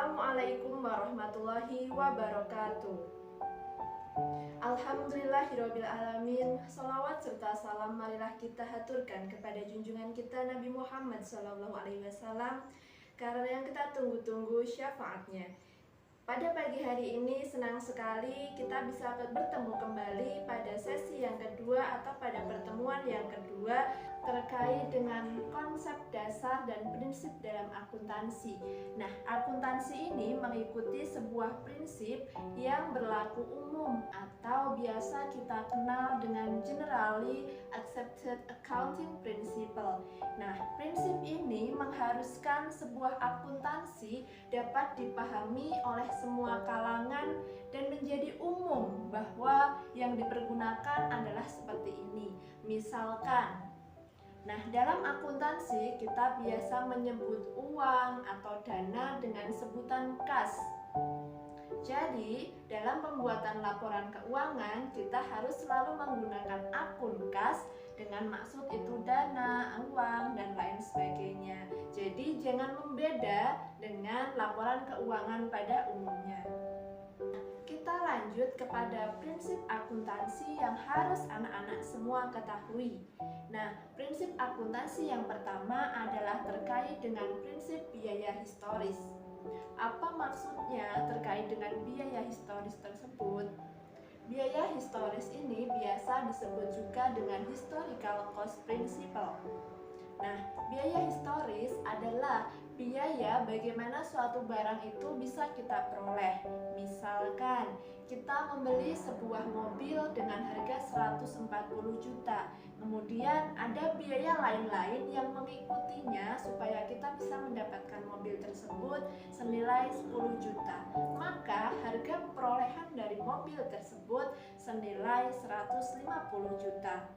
Assalamualaikum warahmatullahi wabarakatuh. Alhamdulillahirrabbilalamin. Salawat serta salam marilah kita haturkan kepada junjungan kita Nabi Muhammad SAW, karena yang kita tunggu-tunggu syafaatnya. Pada pagi hari ini senang sekali kita bisa bertemu kembali pada sesi yang kedua atau pada pertemuan yang kedua terkait dengan konsep dasar dan prinsip dalam akuntansi. Nah, akuntansi ini mengikuti sebuah prinsip yang berlaku umum atau biasa kita kenal dengan Generally Accepted Accounting Principle. Nah, prinsip ini mengharuskan sebuah akuntansi dapat dipahami oleh semua kalangan dan menjadi umum bahwa yang dipergunakan adalah seperti ini. Misalkan, nah, dalam akuntansi kita biasa menyebut uang atau dana dengan sebutan kas. Jadi, dalam pembuatan laporan keuangan kita harus selalu menggunakan akun kas dengan maksud itu dana, uang, dan lain sebagainya. Jadi, jangan membeda dengan laporan keuangan pada umumnya. Kita lanjut kepada prinsip akuntansi yang harus anak-anak semua ketahui. Nah, prinsip akuntansi yang pertama adalah terkait dengan prinsip biaya historis. Apa maksudnya terkait dengan biaya historis tersebut? Biaya historis ini biasa disebut juga dengan historical cost principle. Nah, biaya historis adalah biaya bagaimana suatu barang itu bisa kita peroleh. Misalkan, kita membeli sebuah mobil dengan harga 140 juta. Kemudian ada biaya lain-lain yang mengikutinya supaya kita bisa mendapatkan mobil tersebut senilai 10 juta. Maka harga perolehan dari mobil tersebut senilai 150 juta.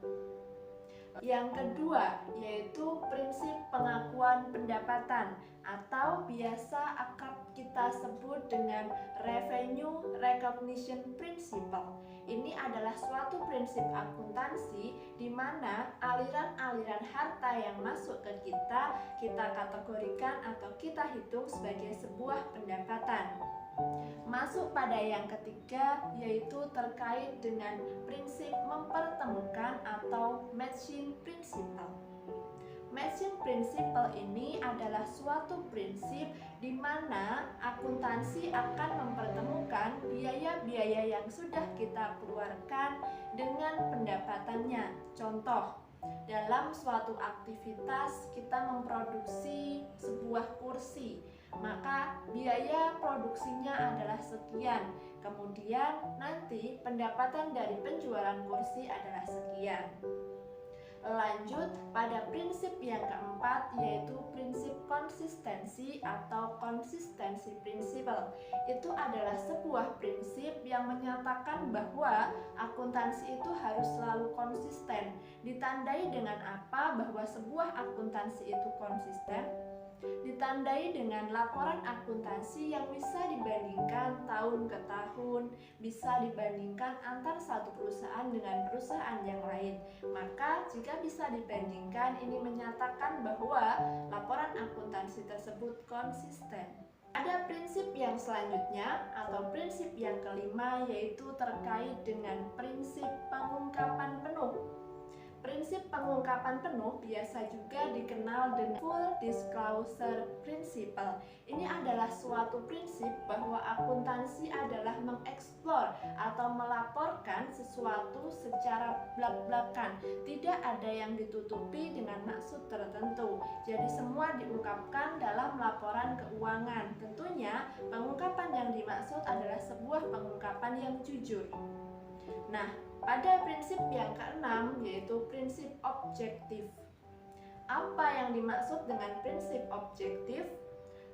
Yang kedua yaitu prinsip pengakuan pendapatan atau biasa akrab kita sebut dengan revenue recognition principle. Ini adalah suatu prinsip akuntansi di mana aliran-aliran harta yang masuk ke kita kategorikan atau kita hitung sebagai sebuah pendapatan. Masuk pada yang ketiga yaitu terkait dengan prinsip mempertemukan atau matching principle. Matching principle ini adalah suatu prinsip di mana akuntansi akan mempertemukan biaya-biaya yang sudah kita keluarkan dengan pendapatannya. Contoh, dalam suatu aktivitas kita memproduksi sebuah kursi, maka biaya produksinya adalah sekian. Kemudian nanti pendapatan dari penjualan kursi adalah sekian. Lanjut pada prinsip yang keempat yaitu prinsip konsistensi atau consistency principle. Itu adalah sebuah prinsip yang menyatakan bahwa akuntansi itu harus selalu konsisten. Ditandai dengan apa bahwa sebuah akuntansi itu konsisten? Ditandai dengan laporan akuntansi yang bisa dibandingkan tahun ke tahun, bisa dibandingkan antar satu perusahaan dengan perusahaan yang lain. Maka jika bisa dibandingkan, ini menyatakan bahwa laporan akuntansi tersebut konsisten. Ada prinsip yang selanjutnya atau prinsip yang kelima yaitu terkait dengan prinsip pengungkapan penuh. Prinsip pengungkapan penuh biasa juga dikenal dengan full disclosure principle. Ini adalah suatu prinsip bahwa akuntansi adalah mengeksplor atau melaporkan sesuatu secara blak-blakan. Tidak ada yang ditutupi dengan maksud tertentu. Jadi semua diungkapkan dalam laporan keuangan. Tentunya pengungkapan yang dimaksud adalah sebuah pengungkapan yang jujur. Nah, pada prinsip yang keenam yaitu prinsip objektif. Apa yang dimaksud dengan prinsip objektif?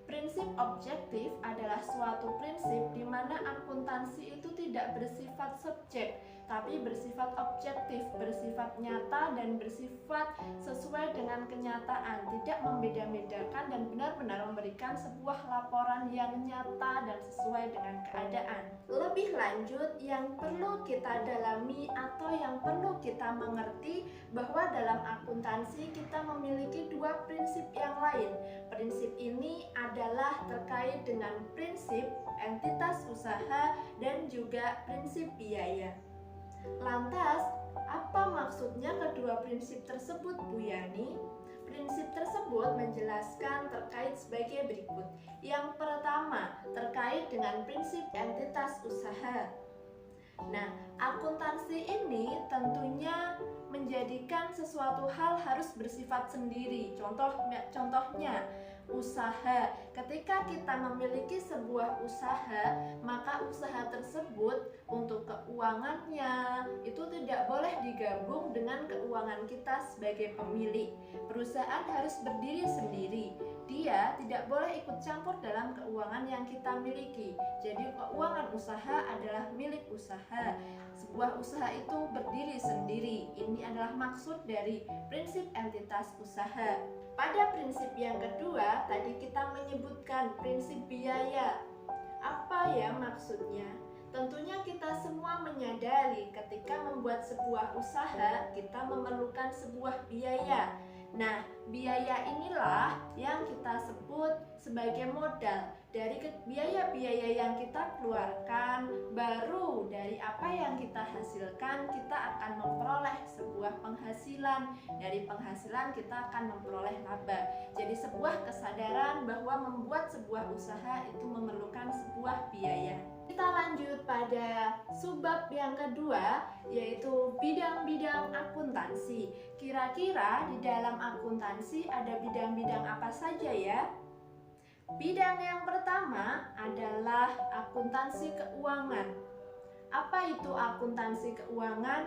Prinsip objektif adalah suatu prinsip di mana akuntansi itu tidak bersifat subjek. tapi bersifat objektif, bersifat nyata dan bersifat sesuai dengan kenyataan, tidak membeda-bedakan dan benar-benar memberikan sebuah laporan yang nyata dan sesuai dengan keadaan. Lebih lanjut, yang perlu kita dalami atau yang perlu kita mengerti bahwa dalam akuntansi kita memiliki dua prinsip yang lain. Prinsip ini adalah terkait dengan prinsip entitas usaha dan juga prinsip biaya. Lantas, apa maksudnya kedua prinsip tersebut, Bu Yani? Prinsip tersebut menjelaskan terkait sebagai berikut. Yang pertama, terkait dengan prinsip entitas usaha. Nah, akuntansi ini tentunya menjadikan sesuatu hal harus bersifat sendiri. Contohnya, usaha. Ketika kita memiliki sebuah usaha, maka usaha tersebut untuk keuangannya itu tidak boleh digabung dengan keuangan kita sebagai pemilik. Perusahaan harus berdiri sendiri. Dia tidak boleh ikut campur dalam keuangan yang kita miliki. Jadi keuangan usaha adalah milik usaha. Sebuah usaha itu berdiri sendiri. Ini adalah maksud dari prinsip entitas usaha. Pada prinsip yang kedua, tadi kita menyebutkan prinsip biaya. Apa ya maksudnya? Tentunya kita semua menyadari ketika membuat sebuah usaha, kita memerlukan sebuah biaya. Nah, biaya inilah yang kita sebut sebagai modal. Dari biaya-biaya yang kita keluarkan, baru dari apa yang kita hasilkan, kita akan memperoleh sebuah penghasilan. Dari penghasilan kita akan memperoleh laba. Jadi sebuah kesadaran bahwa membuat sebuah usaha itu memerlukan sebuah biaya. Kita lanjut pada subbab yang kedua, yaitu bidang-bidang akuntansi. Kira-kira di dalam akuntansi ada bidang-bidang apa saja ya? Bidang yang pertama adalah akuntansi keuangan. Apa itu akuntansi keuangan?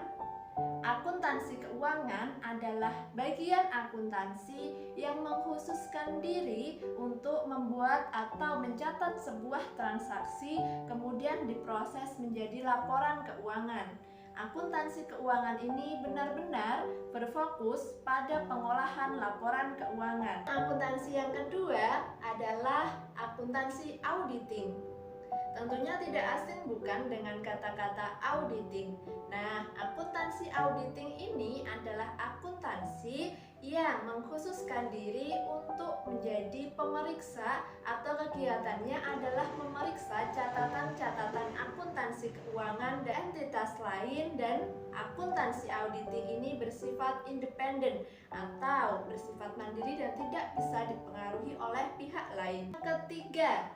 Akuntansi keuangan adalah bagian akuntansi yang mengkhususkan diri untuk membuat atau mencatat sebuah transaksi, kemudian diproses menjadi laporan keuangan. Akuntansi keuangan ini benar-benar berfokus pada pengolahan laporan keuangan. Akuntansi yang kedua adalah akuntansi auditing. Tentunya tidak asing bukan dengan kata-kata auditing. Nah, akuntansi auditing ini adalah akuntansi yang mengkhususkan diri untuk menjadi pemeriksa atau kegiatannya adalah memeriksa catatan-catatan akuntansi keuangan dan entitas lain, dan akuntansi auditing ini bersifat independen atau bersifat mandiri dan tidak bisa dipengaruhi oleh pihak lain. Ketiga,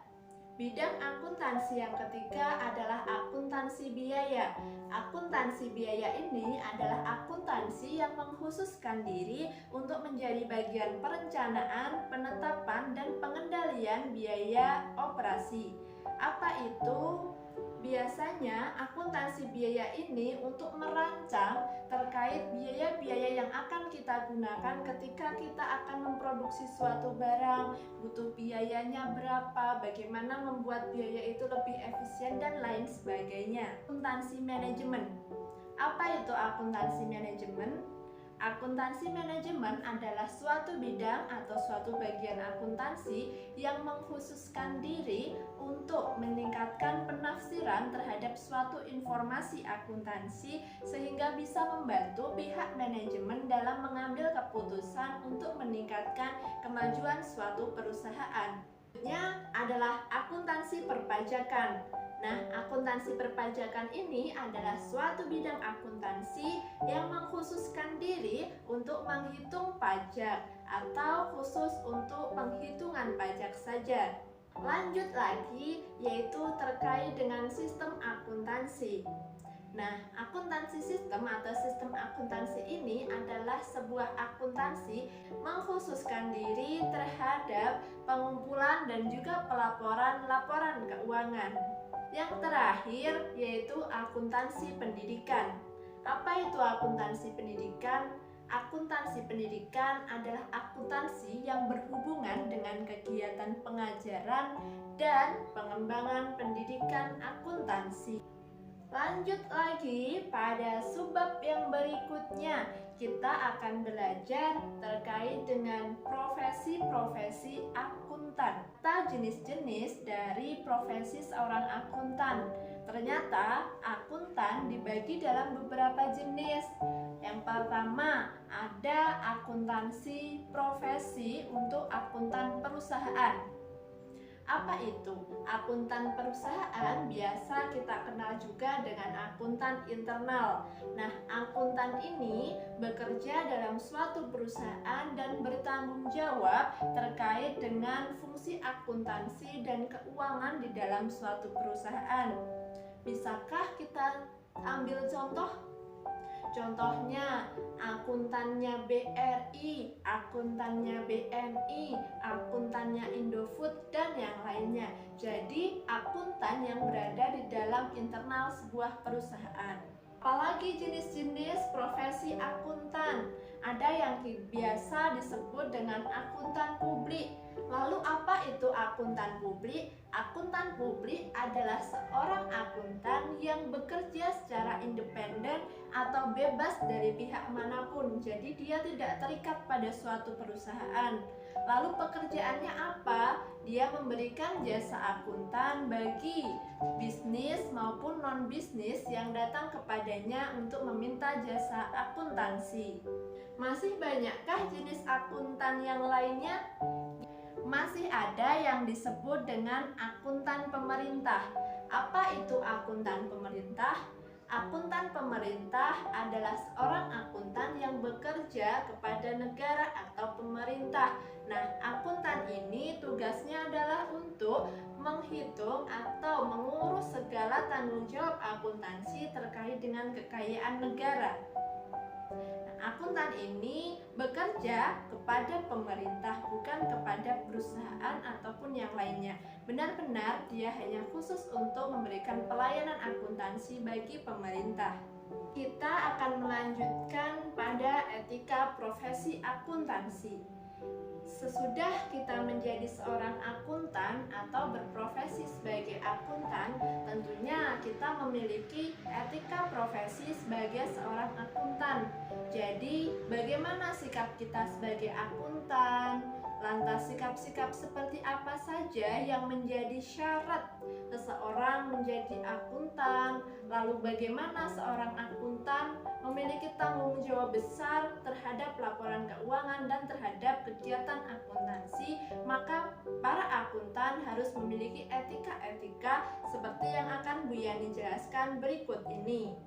bidang akuntansi yang ketiga adalah akuntansi biaya. Akuntansi biaya ini adalah akuntansi yang mengkhususkan diri untuk menjadi bagian perencanaan, penetapan, dan pengendalian biaya operasi. Apa itu? Biasanya akuntansi biaya ini untuk merancang terkait biaya-biaya yang akan kita gunakan ketika kita akan memproduksi suatu barang, butuh biayanya berapa, bagaimana membuat biaya itu lebih efisien dan lain sebagainya. Akuntansi manajemen. Apa itu akuntansi manajemen? Akuntansi manajemen adalah suatu bidang atau suatu bagian akuntansi yang mengkhususkan diri untuk meningkatkan penafsiran terhadap suatu informasi akuntansi sehingga bisa membantu pihak manajemen dalam mengambil keputusan untuk meningkatkan kemajuan suatu perusahaan. Berikutnya adalah akuntansi perpajakan. Nah, akuntansi perpajakan ini adalah suatu bidang akuntansi yang mengkhususkan diri untuk menghitung pajak atau khusus untuk penghitungan pajak saja. Lanjut lagi, yaitu terkait dengan sistem akuntansi. Nah, akuntansi sistem atau sistem akuntansi ini adalah sebuah akuntansi mengkhususkan diri terhadap pengumpulan dan juga pelaporan laporan keuangan. Yang terakhir yaitu akuntansi pendidikan. Apa itu akuntansi pendidikan? Akuntansi pendidikan adalah akuntansi yang berhubungan dengan kegiatan pengajaran dan pengembangan pendidikan akuntansi. Lanjut lagi pada subbab yang berikutnya, kita akan belajar terkait dengan profesi-profesi akuntan atau jenis-jenis dari profesi seorang akuntan. Ternyata akuntan dibagi dalam beberapa jenis. Yang pertama, ada akuntansi profesi untuk akuntan perusahaan. Apa itu? Akuntan perusahaan biasa kita kenal juga dengan akuntan internal. Nah, akuntan ini bekerja dalam suatu perusahaan dan bertanggung jawab terkait dengan fungsi akuntansi dan keuangan di dalam suatu perusahaan. Bisakah kita ambil contoh? Contohnya, akuntannya BRI, akuntannya BNI, akuntannya Indofood, dan yang lainnya. Jadi, akuntan yang berada di dalam internal sebuah perusahaan. Apalagi jenis-jenis profesi akuntan. Ada yang biasa disebut dengan akuntan publik. Lalu apa itu akuntan publik? Akuntan publik adalah seorang akuntan yang bekerja secara independen atau bebas dari pihak manapun. Jadi dia tidak terikat pada suatu perusahaan. Lalu pekerjaannya apa? Dia memberikan jasa akuntan bagi bisnis maupun non-bisnis yang datang kepadanya untuk meminta jasa akuntansi. Masih banyakkah jenis akuntan yang lainnya? Masih ada yang disebut dengan akuntan pemerintah. Apa itu akuntan pemerintah? Akuntan pemerintah adalah seorang akuntan yang bekerja kepada negara atau pemerintah. Nah, akuntan ini tugasnya adalah untuk menghitung atau mengurus segala tanggung jawab akuntansi terkait dengan kekayaan negara. Akuntan ini bekerja kepada pemerintah, bukan kepada perusahaan ataupun yang lainnya. Benar-benar dia hanya khusus untuk memberikan pelayanan akuntansi bagi pemerintah. Kita akan melanjutkan pada etika profesi akuntansi. Sesudah kita menjadi seorang akuntan atau berprofesi sebagai akuntan, tentunya kita memiliki etika profesi sebagai seorang akuntan. Jadi, bagaimana sikap kita sebagai akuntan? Lantas sikap-sikap seperti apa saja yang menjadi syarat seseorang menjadi akuntan? Lalu bagaimana seorang akuntan memiliki tanggung jawab besar terhadap laporan keuangan dan terhadap kegiatan akuntansi? Maka para akuntan harus memiliki etika-etika seperti yang akan Bu Yani jelaskan berikut ini.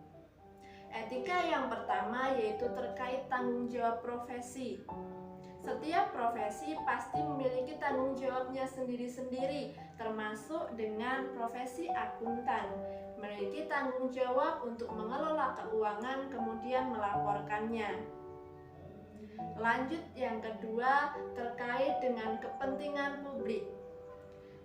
Etika yang pertama yaitu terkait tanggung jawab profesi. Setiap profesi pasti memiliki tanggung jawabnya sendiri-sendiri, termasuk dengan profesi akuntan. Memiliki tanggung jawab untuk mengelola keuangan kemudian melaporkannya. Lanjut yang kedua terkait dengan kepentingan publik.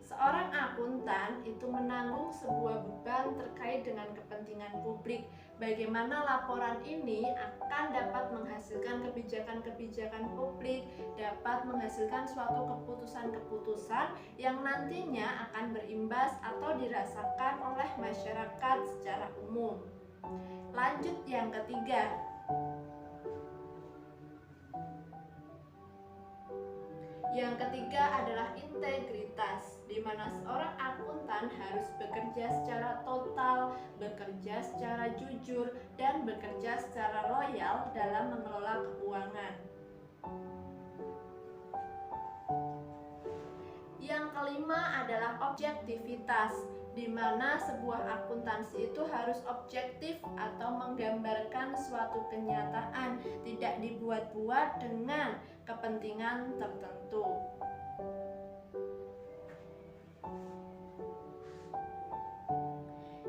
Seorang akuntan itu menanggung sebuah beban terkait dengan kepentingan publik. Bagaimana laporan ini akan dapat menghasilkan kebijakan-kebijakan publik, dapat menghasilkan suatu keputusan-keputusan yang nantinya akan berimbas atau dirasakan oleh masyarakat secara umum. Lanjut yang ketiga. Yang ketiga adalah integritas, di mana seorang akuntan harus bekerja secara total, bekerja secara jujur, dan bekerja secara loyal dalam mengelola keuangan. Yang kelima adalah objektivitas, di mana sebuah akuntansi itu harus objektif atau menggambarkan suatu kenyataan, tidak dibuat-buat dengan kepentingan tertentu.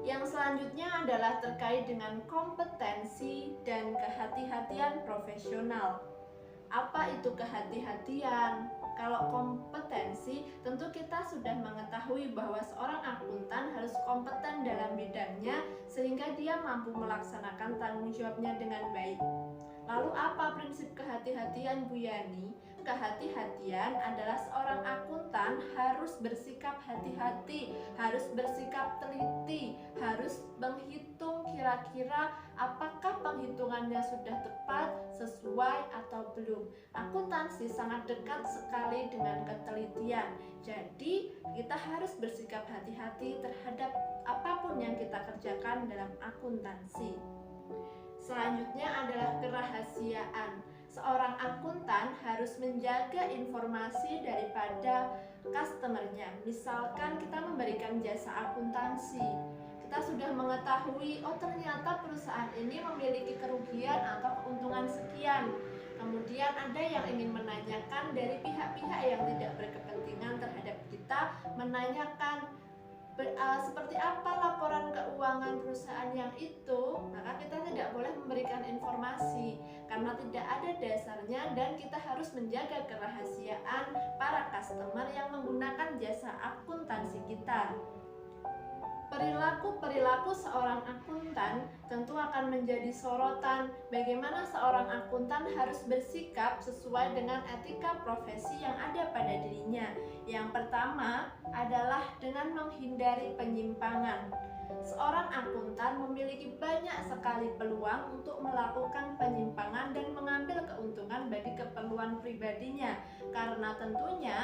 Yang selanjutnya adalah terkait dengan kompetensi dan kehati-hatian profesional. Apa itu kehati-hatian? Kalau kompetensi, tentu kita sudah mengetahui bahwa seorang akuntan harus kompeten dalam bidangnya sehingga dia mampu melaksanakan tanggung jawabnya dengan baik. Lalu apa prinsip kehati-hatian Bu Yani, kehati-hatian adalah seorang akuntan harus bersikap hati-hati, harus bersikap teliti, harus menghitung kira-kira apakah penghitungannya sudah tepat, sesuai atau belum. Akuntansi sangat dekat sekali dengan ketelitian. Jadi, kita harus bersikap hati-hati terhadap apapun yang kita kerjakan dalam akuntansi. Selanjutnya adalah kerahasiaan. Seorang akuntan harus menjaga informasi daripada customernya. Misalkan kita memberikan jasa akuntansi, kita sudah mengetahui, oh ternyata perusahaan ini memiliki kerugian atau keuntungan sekian. Kemudian ada yang ingin menanyakan dari pihak-pihak yang tidak berkepentingan terhadap kita, menanyakan seperti apa laporan keuangan perusahaan yang itu, maka kita tidak boleh memberikan informasi karena tidak ada dasarnya, dan kita harus menjaga kerahasiaan para customer yang menggunakan jasa akuntansi kita. Perilaku seorang akuntan tentu akan menjadi sorotan. Bagaimana seorang akuntan harus bersikap sesuai dengan etika profesi yang ada pada dirinya. Yang pertama adalah dengan menghindari penyimpangan. Seorang akuntan memiliki banyak sekali peluang untuk melakukan penyimpangan dan mengambil keuntungan bagi keperluan pribadinya, karena tentunya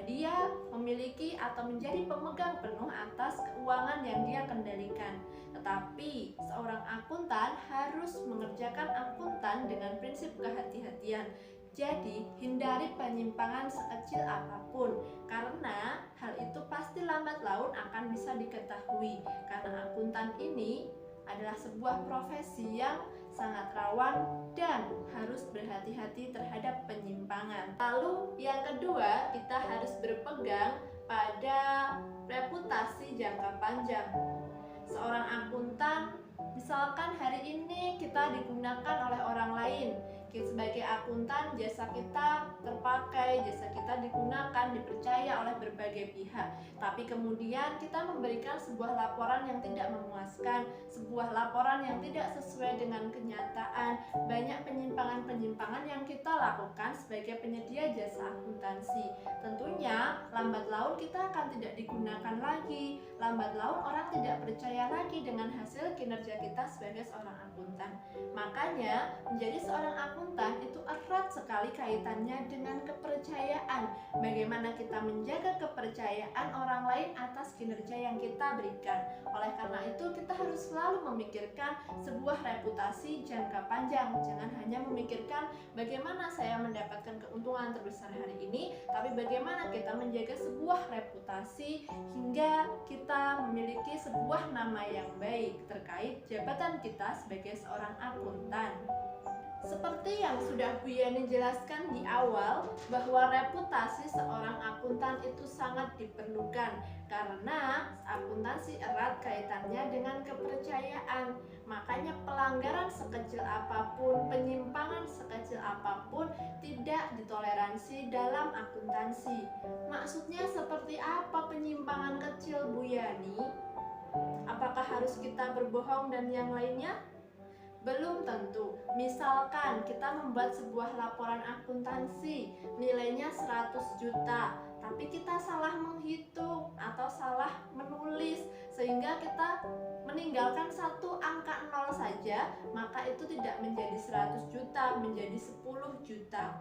dia memiliki atau menjadi pemegang penuh atas keuangan yang dia kendalikan. Tetapi seorang akuntan harus mengerjakan akuntan dengan prinsip kehati-hatian. Jadi, hindari penyimpangan sekecil apapun, karena hal itu pasti lambat laun akan bisa diketahui. Karena akuntan ini adalah sebuah profesi yang sangat rawan dan harus berhati-hati terhadap penyimpangan. Lalu yang kedua, kita harus berpegang pada reputasi jangka panjang. Seorang akuntan, misalkan hari ini kita digunakan oleh orang lain, sebagai akuntan jasa kita terpakai, jasa kita digunakan, dipercaya oleh berbagai pihak, tapi kemudian kita memberikan sebuah laporan yang tidak memuaskan, sebuah laporan yang tidak sesuai dengan kenyataan. Banyak penyimpangan-penyimpangan yang kita lakukan sebagai penyedia jasa akuntansi. Tentunya lambat laun kita akan tidak digunakan lagi, lambat laun orang tidak percaya lagi dengan hasil kinerja kita sebagai seorang akuntan. Makanya menjadi seorang akuntan itu erat sekali kaitannya dengan kepercayaan. Bagaimana kita menjaga kepercayaan orang lain atas kinerja yang kita berikan. Oleh karena itu kita harus selalu memikirkan sebuah reputasi jangka panjang. Jangan hanya memikirkan bagaimana saya mendapatkan keuntungan terbesar hari ini, tapi bagaimana kita menjaga sebuah reputasi hingga kita memiliki sebuah nama yang baik terkait jabatan kita sebagai seorang akuntan. Seperti yang sudah Bu Yani jelaskan di awal, bahwa reputasi seorang akuntan itu sangat diperlukan karena akuntansi erat kaitannya dengan kepercayaan. Makanya pelanggaran sekecil apapun, penyimpangan sekecil apapun tidak ditoleransi dalam akuntansi. Maksudnya seperti apa penyimpangan kecil Bu Yani? Apakah harus kita berbohong dan yang lainnya? Belum tentu. Misalkan kita membuat sebuah laporan akuntansi, nilainya 100 juta, tapi kita salah menghitung atau salah menulis sehingga kita meninggalkan satu angka 0 saja, maka itu tidak menjadi 100 juta, menjadi 10 juta.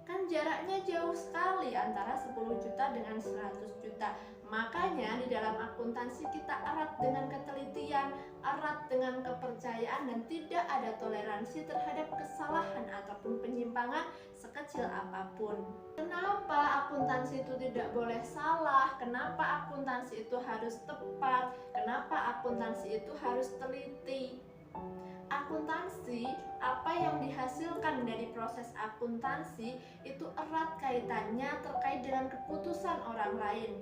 Kan jaraknya jauh sekali antara 10 juta dengan 100 juta. Makanya di dalam akuntansi kita erat dengan ketelitian, erat dengan kepercayaan, dan tidak ada toleransi terhadap kesalahan ataupun penyimpangan sekecil apapun. Kenapa akuntansi itu tidak boleh salah? Kenapa akuntansi itu harus tepat? Kenapa akuntansi itu harus teliti? Akuntansi, apa yang dihasilkan dari proses akuntansi itu erat kaitannya terkait dengan keputusan orang lain.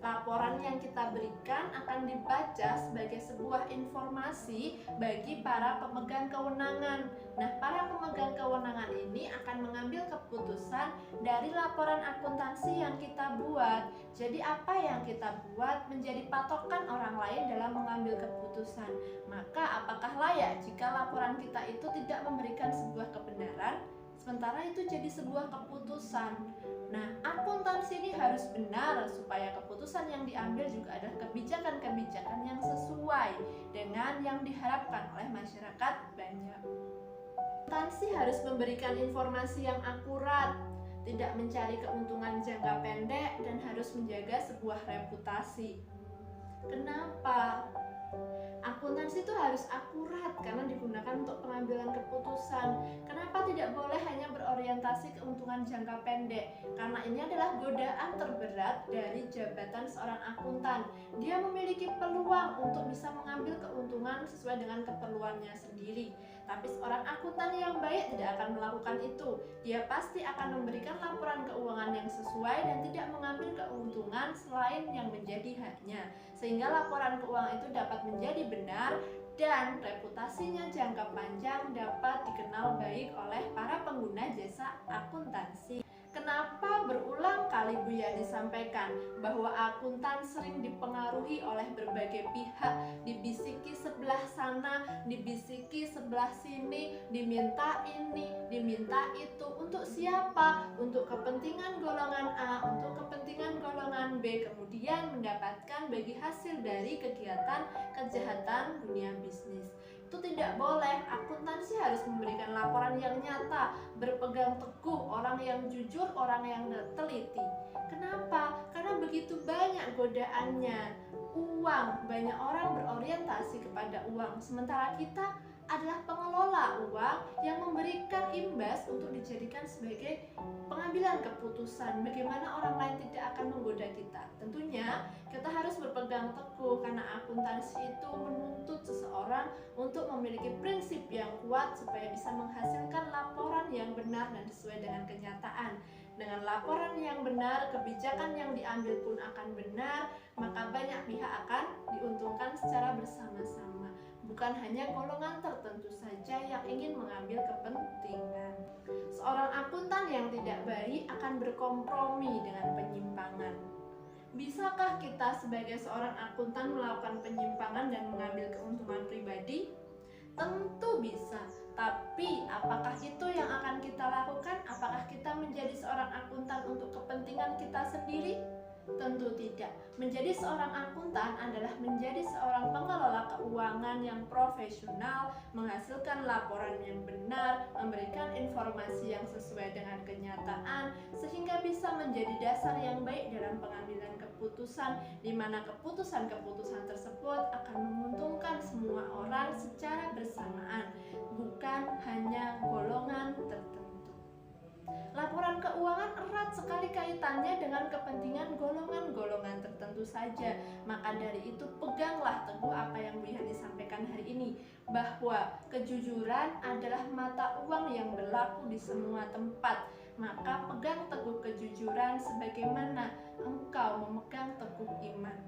Laporan yang kita berikan akan dibaca sebagai sebuah informasi bagi para pemegang kewenangan. Nah, para pemegang kewenangan ini akan mengambil keputusan dari laporan akuntansi yang kita buat. Jadi apa yang kita buat menjadi patokan orang lain dalam mengambil keputusan. Maka apakah layak jika laporan kita itu tidak memberikan sebuah kebenaran? sementara itu jadi sebuah keputusan. Nah, akuntansi ini harus benar supaya keputusan yang diambil juga adalah kebijakan-kebijakan yang sesuai dengan yang diharapkan oleh masyarakat banyak. Akuntansi harus memberikan informasi yang akurat, tidak mencari keuntungan jangka pendek, dan harus menjaga sebuah reputasi. Kenapa? Akuntansi itu harus akurat karena digunakan untuk pengambilan keputusan. Kenapa tidak boleh hanya berorientasi keuntungan jangka pendek? Karena ini adalah godaan terberat dari jabatan seorang akuntan. Dia memiliki peluang untuk bisa mengambil keuntungan sesuai dengan keperluannya sendiri. Tapi seorang akuntan yang baik tidak akan melakukan itu. Dia pasti akan memberikan laporan keuangan yang sesuai dan tidak mengambil keuntungan selain yang menjadi haknya, sehingga laporan keuangan itu dapat menjadi benar dan reputasinya jangka panjang dapat dikenal baik oleh para pengguna jasa akuntansi. Kenapa berulang kali Bu Yani sampaikan bahwa akuntan sering dipengaruhi oleh berbagai pihak, dibisiki sebelah sana, dibisiki sebelah sini, diminta ini, diminta itu. Untuk siapa? Untuk kepentingan golongan A, untuk kepentingan golongan B, kemudian mendapatkan bagi hasil dari kegiatan kejahatan dunia bisnis. Itu tidak boleh. Akuntansi harus memberikan laporan yang nyata, berpegang teguh, orang yang jujur, orang yang teliti. Kenapa? Karena begitu banyak godaannya. Uang, banyak orang berorientasi kepada uang, sementara kita adalah pengelola uang yang memberikan imbas untuk dijadikan sebagai pengambilan keputusan. Bagaimana orang lain tidak akan menggoda kita? Tentunya kita harus berpegang teguh karena akuntansi itu menuntut seseorang untuk memiliki prinsip yang kuat supaya bisa menghasilkan laporan yang benar dan sesuai dengan kenyataan. Dengan laporan yang benar, kebijakan yang diambil pun akan benar, maka banyak pihak akan diuntungkan secara bersama-sama. Bukan hanya golongan tertentu saja yang ingin mengambil kepentingan. Seorang akuntan yang tidak baik akan berkompromi dengan penyimpangan. Bisakah kita sebagai seorang akuntan melakukan penyimpangan dan mengambil keuntungan pribadi? Tentu bisa, tapi apakah itu yang akan kita lakukan? Apakah kita menjadi seorang akuntan untuk kepentingan kita sendiri? Tentu tidak. Menjadi seorang akuntan adalah menjadi seorang pengelola keuangan yang profesional, menghasilkan laporan yang benar, memberikan informasi yang sesuai dengan kenyataan, sehingga bisa menjadi dasar yang baik dalam pengambilan keputusan, di mana keputusan-keputusan tersebut akan menguntungkan semua orang secara bersamaan, bukan hanya golongan tertentu. Laporan keuangan erat sekali kaitannya dengan kepentingan golongan-golongan tertentu saja. Maka dari itu peganglah teguh apa yang Bu Yani sampaikan hari ini, bahwa kejujuran adalah mata uang yang berlaku di semua tempat. Maka pegang teguh kejujuran sebagaimana engkau memegang teguh iman.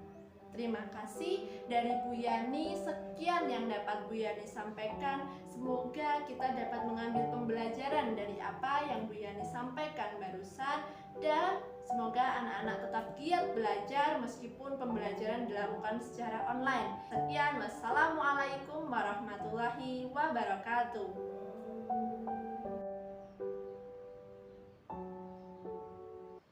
Terima kasih dari Bu Yani. Sekian yang dapat Bu Yani sampaikan. Semoga kita dapat mengambil pembelajaran dari apa yang Bu Yani sampaikan barusan, dan semoga anak-anak tetap giat belajar meskipun pembelajaran dilakukan secara online. Sekian, wassalamualaikum warahmatullahi wabarakatuh.